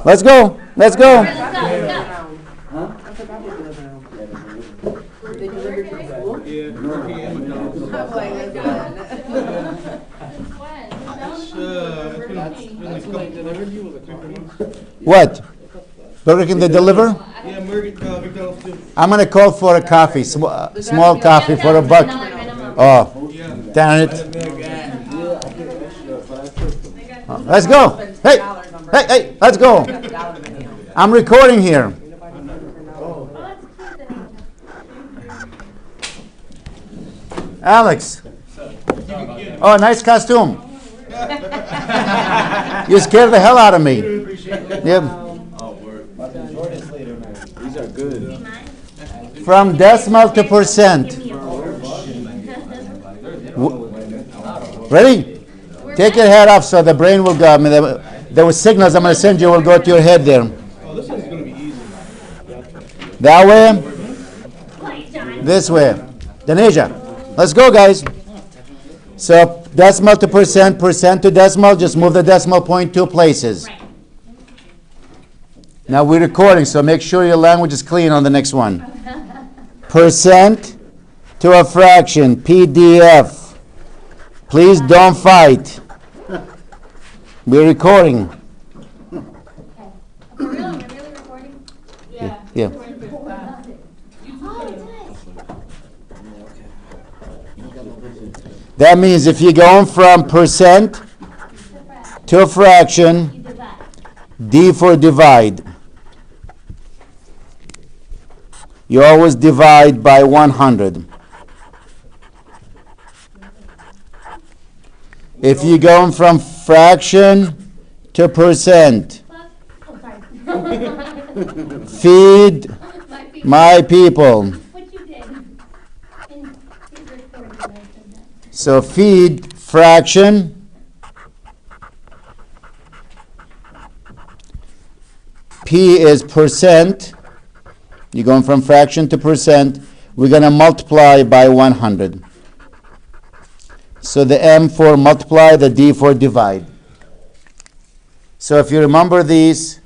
Let's go. Let's go. Huh? I forgot they deliver them. They deliver to the school? Yeah, I'm like, that's when they delivered you was a couple months. What? Burger King they deliver? Yeah, McDonald's too. I'm gonna call for a coffee, small coffee for $1. Oh, darn it. Let's go. Hey, hey, hey, let's go. I'm recording here. Alex. Oh, nice costume. You scared the hell out of me. Yep. These are good. From decimal to percent. Ready? Take your head off so the brain will go. I mean, there were signals I'm going to send you will go to your head there. Oh, this one's going to be easy. That way? This way. Denasia. Let's go, guys. So decimal to percent, percent to decimal, just move the decimal point 2 places. Now we're recording, so make sure your language is clean on the next one. Percent to a fraction, PDF. Please don't fight. We're recording. For real? You're really recording? Yeah. That means if you're going from percent to a fraction, D for divide. You always divide by 100. If you're going from fraction to percent, feed my people. What you did. So feed fraction P is percent. You're going from fraction to percent. We're going to multiply by 100. So the M for multiply, the D for divide. So if you remember these,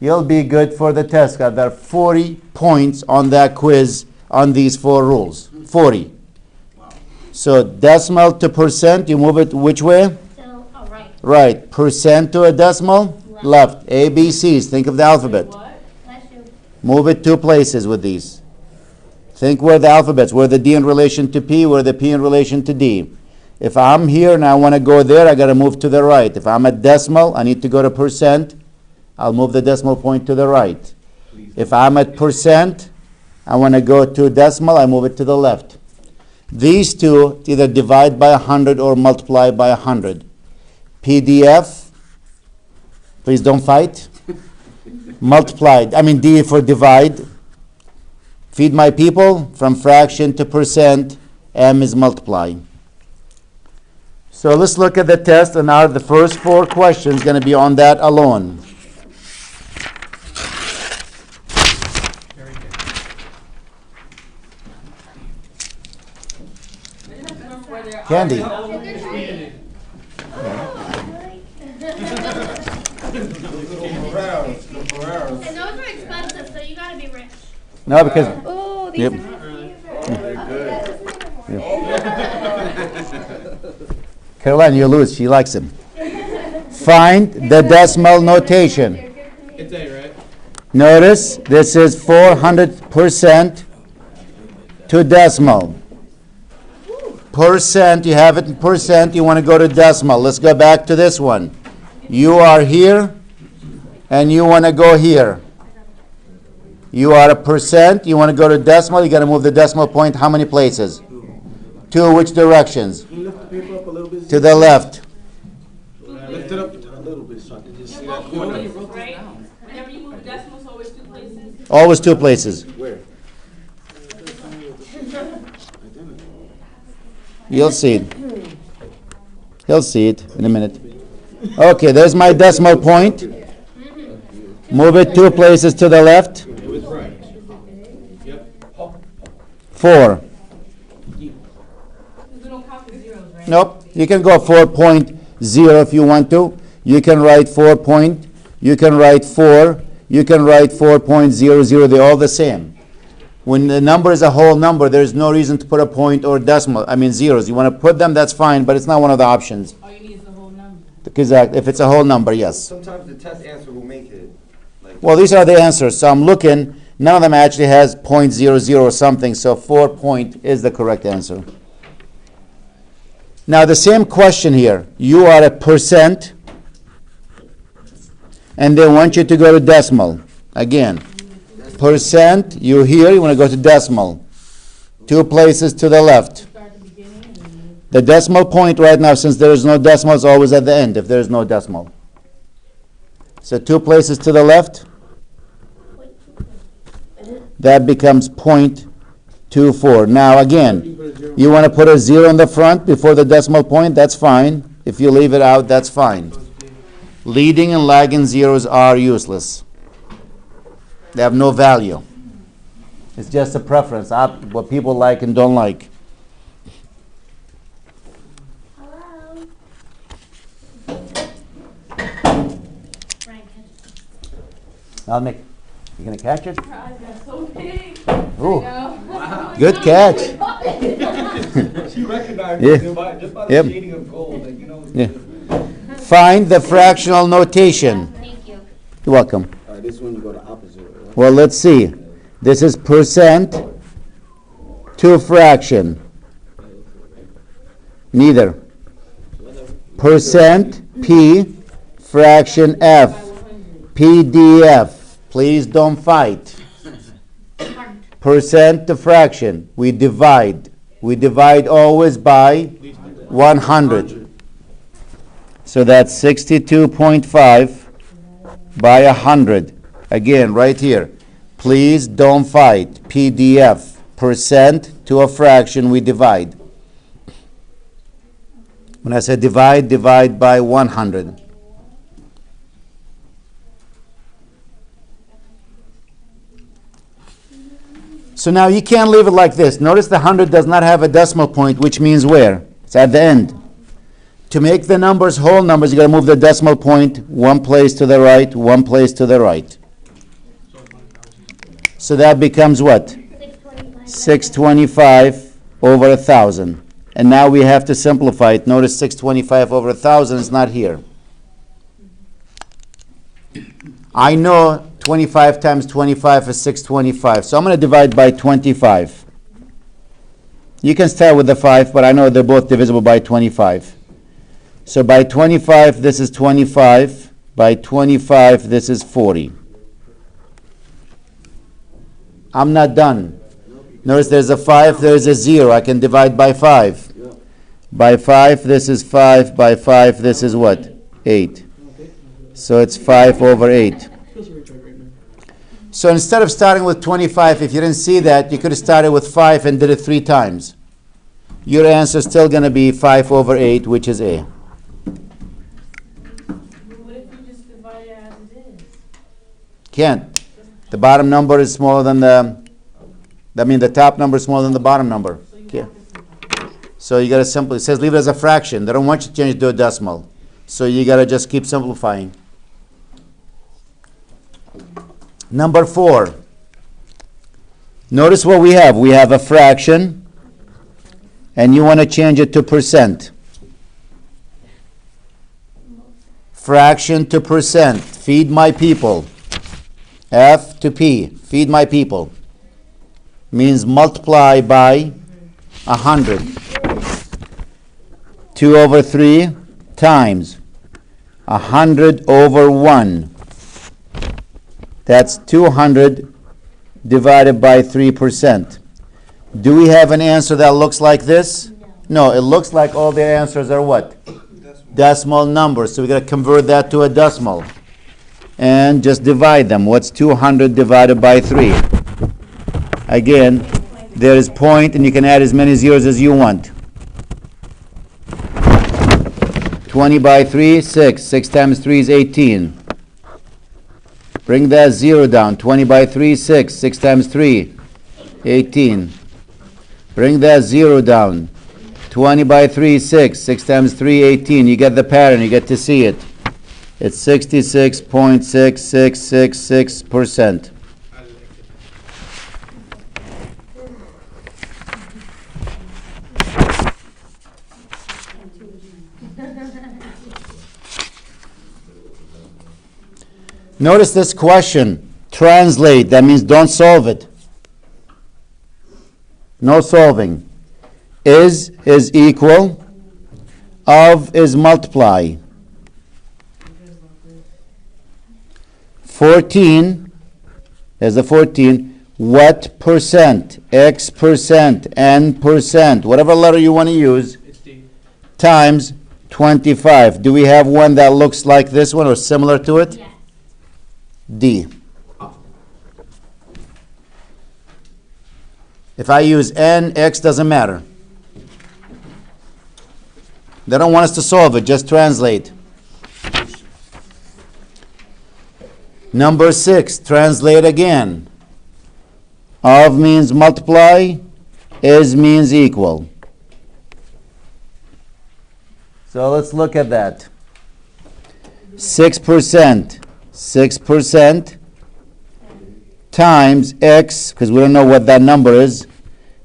you'll be good for the test. There are 40 points on that quiz on these 4 rules. 40. So decimal to percent, you move it which way? So, oh, right. Right. Percent to a decimal? Left. A, B, C's. Think of the alphabet. Bless you. Move it 2 places with these. Think where the alphabets, where the D in relation to P, where the P in relation to D. If I'm here and I want to go there, I got to move to the right. If I'm at decimal, I need to go to percent. I'll move the decimal point to the right. If I'm at percent, I want to go to decimal, I move it to the left. These two either divide by 100 or multiply by 100. PDF, please don't fight. Multiplied, D for divide. Feed my people, from fraction to percent, M is multiply. So let's look at the test, and now the first 4 questions going to be on that alone. Candy. And those are expensive, so you gotta be rich. No, because Oh, these Yep. are my favorite. Caroline, you lose. She likes him. Find the decimal notation. It's A, right? Notice this is 400% to decimal. Percent, you have it in percent, you want to go to decimal. Let's go back to this one. You are here, and you want to go here. You are a percent, you want to go to decimal, you got to move the decimal point how many places? 2 which directions? Can you lift the paper up a little bit? To the left. Lift it up a little bit so I can just see that corner. Right? Whenever you move decimals, always 2 places. Always 2 places. Where? You'll see it. He'll see it in a minute. Okay, there's my decimal point. Move it 2 places to the left. It was right. Yep. 4. We don't count the zeros, right? Nope. You can go 4.0 if you want to. You can write 4.0 You can write 4. You can write 4.00. They're all the same. When the number is a whole number, there's no reason to put a point or decimal. I mean zeros. You want to put them, that's fine, but it's not one of the options. All you need is the whole number. Exactly. If it's a whole number, yes. Sometimes the test answer will make it. Like, Well, these are the answers. So I'm looking. None of them actually has 0.00 or something. So 4 point is the correct answer. Now the same question here. You are a percent, and they want you to go to decimal. Again, percent. You here. You want to go to decimal. 2 places to the left. Start at the beginning and then The decimal point right now, since there is no decimal, is always at the end. If there is no decimal. So 2 places to the left. That becomes 0.24. Now again, you want to put a 0 in the front before the decimal point, that's fine. If you leave it out, that's fine. Leading and lagging zeros are useless. They have no value. It's just a preference, what people like and don't like. Hello. Frank. I'll make. You gonna catch it? her eyes got so big. Ooh, Wow. good catch. she recognized Yeah. it just by the Yep. shading of gold. Like, you know. Yeah. Find the fractional notation. Thank you. You're welcome. All right, this one you go to opposite. Right? Well, let's see. This is percent to fraction. Neither. Percent P, fraction F, PDF. Please don't fight. Percent to fraction. We divide. We divide always by 100. So that's 62.5 by 100. Again, right here. Please don't fight. PDF. Percent to a fraction, we divide. When I say divide, divide by 100. So now you can't leave it like this. Notice the 100 does not have a decimal point, which means where? It's at the end. To make the numbers whole numbers, you got to move the decimal point 1 place to the right, 1 place to the right. So that becomes what? 625. 625 over 1,000. And now we have to simplify it. Notice 625 over 1,000 is not here. I know 25 times 25 is 625. So I'm going to divide by 25. You can start with the 5, but I know they're both divisible by 25. So by 25, this is 25. By 25, this is 40. I'm not done. Notice there's a 5, there's a 0. I can divide by 5. By 5, this is 5. By 5, this is what? 8. So it's 5 over 8. So instead of starting with 25, if you didn't see that, you could have started with 5 and did it 3 times. Your answer is still going to be 5 over 8, which is A. What if you just divide it as it is? Can't. The bottom number is smaller than the top number is smaller than the bottom number. Can't. So you got to simply, it says leave it as a fraction. They don't want you to change it to a decimal. So you got to just keep simplifying. Number 4. Notice what we have. We have a fraction, and you want to change it to percent. Fraction to percent. Feed my people. F to P. Feed my people. Means multiply by 100. 2 over 3 times 100 over 1. That's 200 divided by 3%. Do we have an answer that looks like this? No, it looks like all the answers are what? Decimal numbers. So we got to convert that to a decimal. And just divide them. What's 200 divided by 3? Again, there is point, and you can add as many zeros as you want. 20 by 3, 6. 6 times 3 is 18. Bring that 0 down. 20 by 3, 6. 6 times 3, 18. Bring that 0 down. 20 by 3, 6. 6 times 3, 18. You get the pattern. You get to see it. It's 66.6666%. Notice this question. Translate. That means don't solve it. No solving. Is equal. Of is multiply. 14. There's the 14. What percent? X percent. N percent. Whatever letter you want to use. It's D. Times 25. Do we have one that looks like this one or similar to it? Yes. D. If I use N, X doesn't matter. They don't want us to solve it, just translate. Number 6, translate again. Of means multiply, is means equal. So let's look at that. 6%. 6% times X, because we don't know what that number is,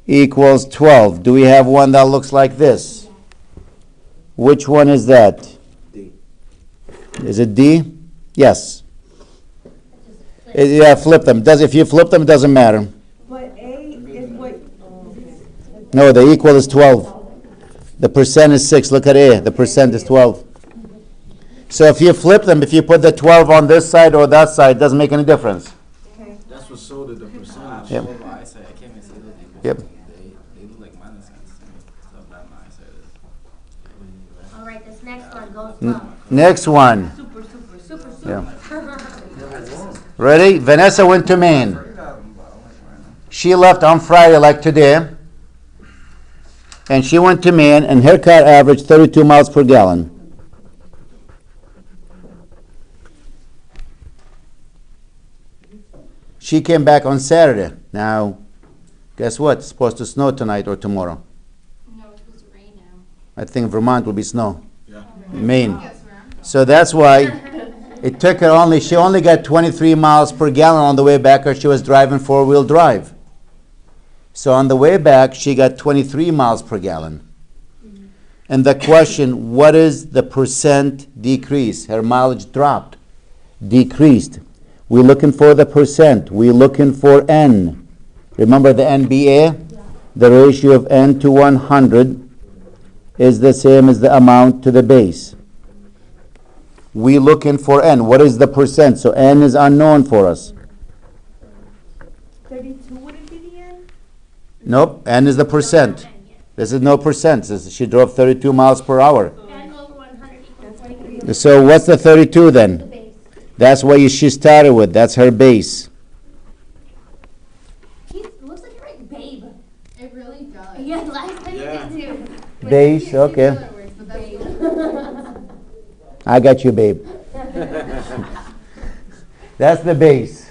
equals 12. Do we have one that looks like this? Which one is that? D. Is it D? Yes. Yeah, flip them. If you flip them, it doesn't matter. But A is what? No, the equal is 12. The percent is 6. Look at A. The percent is 12. So if you flip them, if you put the 12 on this side or that side, it doesn't make any difference. That's what sold it, the percentage. Yep. I can't even see those equals. Yep. They look like minus signs to me. So that minus side is. All right, this next one goes slow. Next one. Super. Yeah. Ready? Vanessa went to Maine. She left on Friday like today. And she went to Maine and her car averaged 32 miles per gallon. She came back on Saturday. Now, guess what? It's supposed to snow tonight or tomorrow. No, it's supposed to rain now. I think Vermont will be snow. Yeah. Maine. Guess where I'm from. So that's why it took her she only got 23 miles per gallon on the way back because she was driving four-wheel drive. So on the way back, she got 23 miles per gallon. And the question, what is the percent decrease? Her mileage dropped, decreased. We're looking for the percent. We're looking for N. Remember the NBA? The ratio of N to 100 is the same as the amount to the base. We're looking for N. What is the percent? So N is unknown for us. 32 wouldn't be the end? Nope, N is the percent. This is no percent. She drove 32 miles per hour. N over 100 equals 23. So what's the 32 The then? base. That's what she started with. That's her base. Looks like you're right, babe. It really does. Yeah, last time Yeah. you did too. Base, okay. Other words, but that's I got you, babe. That's the base.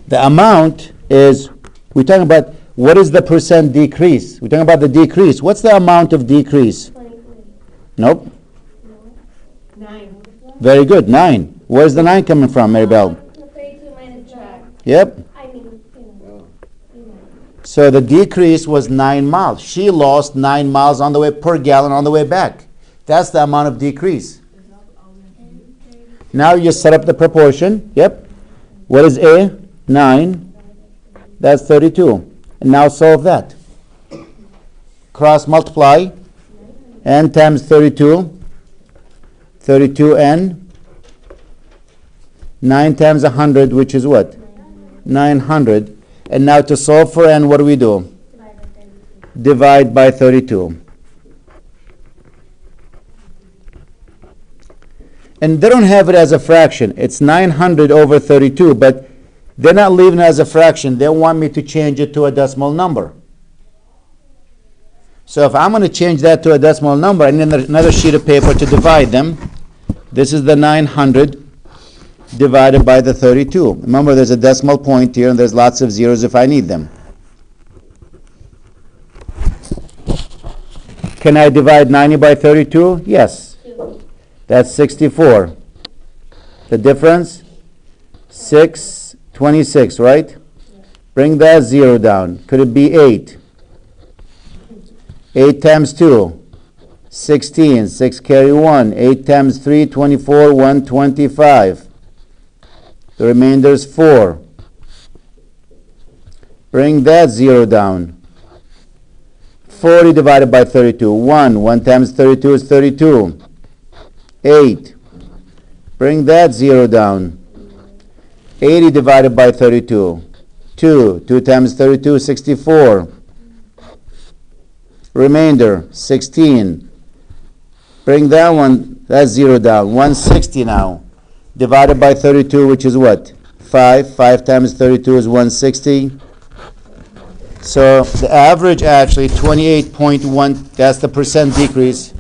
The amount is, we're talking about what is the percent decrease. We're talking about the decrease. What's the amount of decrease? 23. Nope. 9. Very good. 9. Where's the 9 coming from, Maribel? The 32 minus track. Yep. I mean, So the decrease was 9 miles. She lost 9 miles on the way per gallon on the way back. That's the amount of decrease. Now you set up the proportion. Yep. What is A? 9. That's 32. And now solve that. Cross multiply. N times 32. 32N. 9 times 100, which is what? 900. And now to solve for N, what do we do? divide by 32. Divide by 32. And they don't have it as a fraction. It's 900 over 32, but they're not leaving it as a fraction. They want me to change it to a decimal number. So if I'm going to change that to a decimal number, I need another sheet of paper to divide them. This is the 900 divided by the 32. Remember, there's a decimal point here, and there's lots of zeros if I need them. Can I divide 90 by 32? Yes. 2. That's 64. The difference? 626, right? Bring that 0 down. Could it be 8? 8 times 2, 16. 6 carry 1. 8 times 3, 24. 125. The remainder is 4. Bring that 0 down. 40 divided by 32. 1. 1 times 32 is 32. 8. Bring that 0 down. 80 divided by 32. 2. 2 times 32 is 64. Remainder, 16. Bring that 0 down. 160 now. Divided by 32, which is what? 5. 5 times 32 is 160. So the average actually 28.1, that's the percent decrease,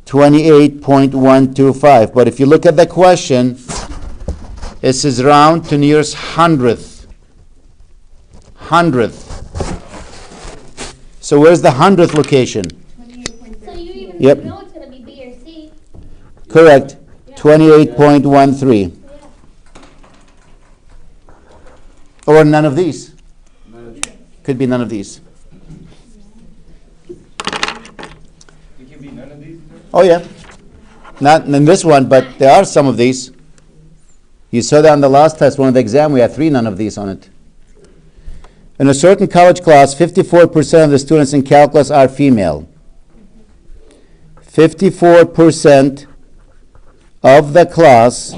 28.125. But if you look at the question, it says round to nearest hundredth. So where's the hundredth location? So you even Yep. know it's going to be B or C. Correct. 28.13. Or none of these. Could be none of these. It can be none of these? Oh yeah. Not in this one, but there are some of these. You saw that on the last test, one of the exam, we had 3 none of these on it. In a certain college class, 54% of the students in calculus are female. 54% of the class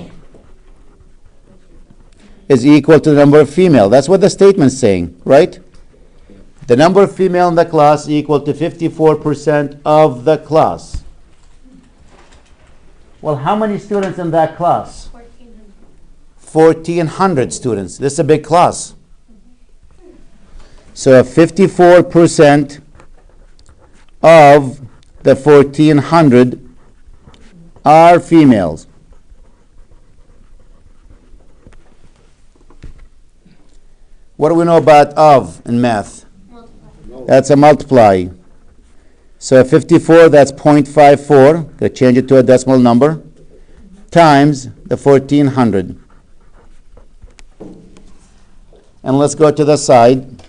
is equal to the number of female. That's what the statement's saying, right? The number of female in the class is equal to 54% of the class. Well, how many students in that class? 1,400 students. This is a big class. So 54% of the 1,400 are females. What do we know about of in math? That's a multiply. So 54, that's 0.54. Gonna change it to a decimal number. Times the 1,400. And let's go to the side.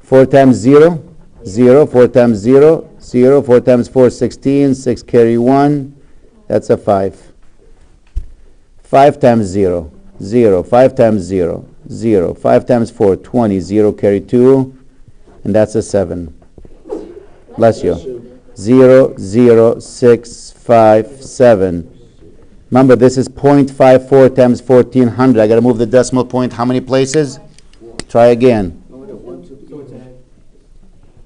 Four times 0, 0. 4 times 0, 0. 4 times 4, 16. 6 carry 1. That's a 5. 5 times 0, 0. 5 times 0, 0. 5 times 4, 20. 0 carry 2. And that's a 7. Bless you. 0, 0, 6, 5, 7. Remember, this is 0.54 times 1,400. I got to move the decimal point how many places? Try again.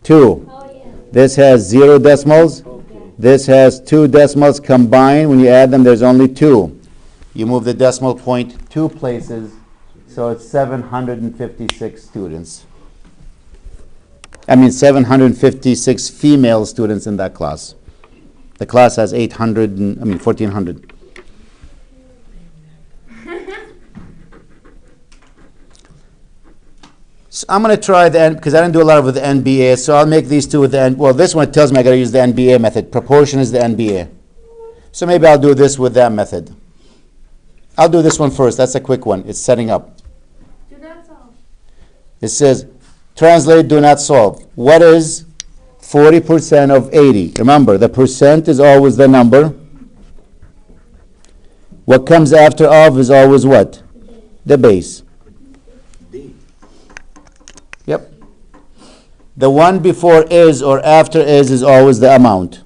2. Oh, yeah. This has 0 decimals. This has 2 decimals combined. When you add them, there's only 2. You move the decimal point 2 places, so it's 756 students. 756 female students in that class. The class has 1,400. So I'm going to try the N, because I didn't do a lot with the NBA, so I'll make these two with the N. Well, this one tells me I got to use the NBA method. Proportion is the NBA. So maybe I'll do this with that method. I'll do this one first. That's a quick one. It's setting up. Do not solve. It says, translate, do not solve. What is 40% of 80? Remember, the percent is always the number. What comes after of is always what? The base. Yep. The one before is or after is always the amount.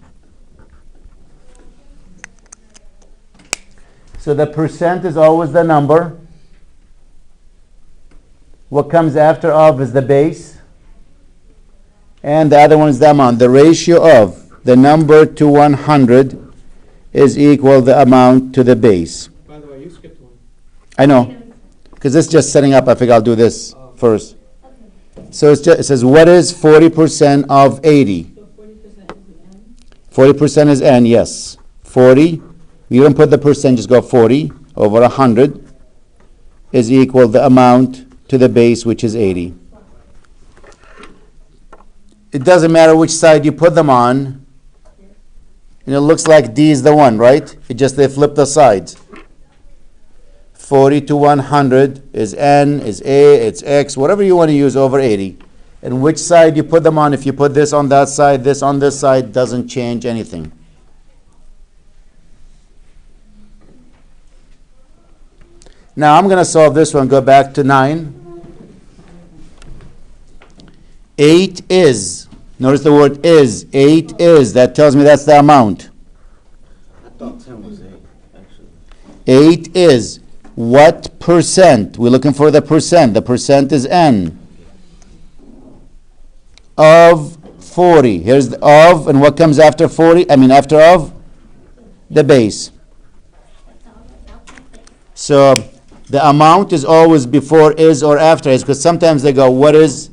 So the percent is always the number. What comes after of is the base. And the other one is the amount. The ratio of the number to 100 is equal the amount to the base. By the way, you skipped one. I know. Because this is just setting up. I figure I'll do this first. So it says, what is 40% of 80? 40% is n, yes. 40, you don't put the percent, just go 40 over 100 is equal the amount to the base, which is 80. It doesn't matter which side you put them on. And it looks like D is the one, right? It just they flip the sides. 40 to 100 is N, is A, it's X, whatever you want to use over 80. And which side you put them on, if you put this on that side, this on this side, doesn't change anything. Now I'm going to solve this one, go back to 9. 8 is, notice the word is, 8 is, that tells me that's the amount. I thought 10 was 8, actually. 8 is what percent? We're looking for the percent. The percent is N. Of 40. Here's the of, and what comes after 40? After of? The base. So the amount is always before is or after is, because sometimes they go, what is,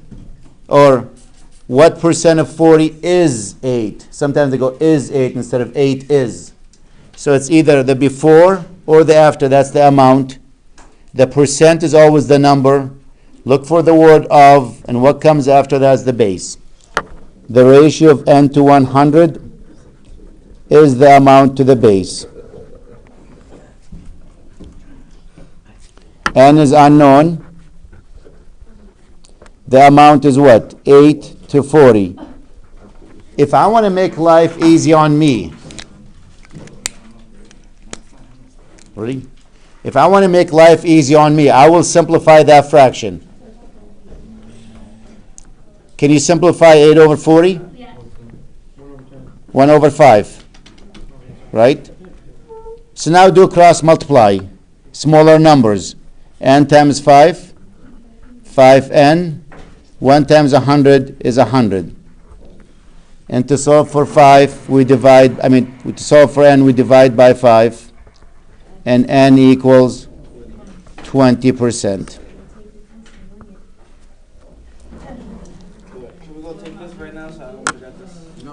or what percent of 40 is 8? Sometimes they go, is 8 instead of 8 is. So it's either the before or the after, that's the amount. The percent is always the number. Look for the word of, and what comes after that is the base. The ratio of N to 100 is the amount to the base. N is unknown. The amount is what? 8 to 40. If I want to make life easy on me, ready? If I want to make life easy on me, I will simplify that fraction. Can you simplify 8 over 40? Yeah. 1 over 5. Right? So now do cross multiply. Smaller numbers. N times 5. 5n. 1 times 100 is 100. And to solve for 5, we divide, to solve for n, we divide by 5. And n equals 20%. Can we go take this right now so I don't forget this? No.